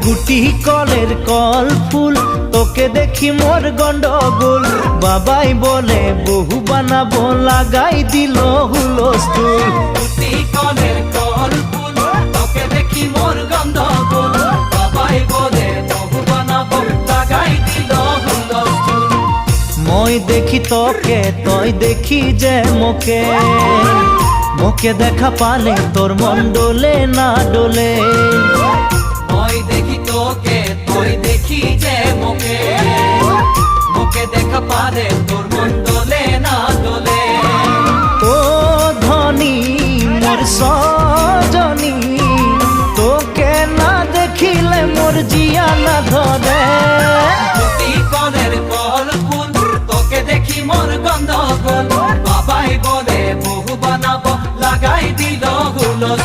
গুটি কলের কল ফুল, তোকে দেখি মোর গন্ডগোল। বাবাই বলে বহু বানাবো, লাগাই দিল হুলস্থুল। গুটি কলের কল ফুল, তোকে দেখি মোর গন্ডগোল। বাবাই বলে বহু বানাবো, লাগাই দিল হুলস্থুল। মই দেখি তোকে, তই দেখি যে মোকে, মোকে দেখা পালে তোর মন ডোলে না ডোলে। মই দেখি তোকে, তুই দেখি যে মোকে, মোকে দেখা পারে তোর মন দোলে না দোলে। ও ধনী মোর সজনী, তোকে না দেখিলে মোর জিয়া না ধরে। গুটি কলের কল ফুল, তোকে দেখি মোর গন্ডগোল। বাবাই বলে বহু বানাবো, লাগাই দিল হুলস্থুল।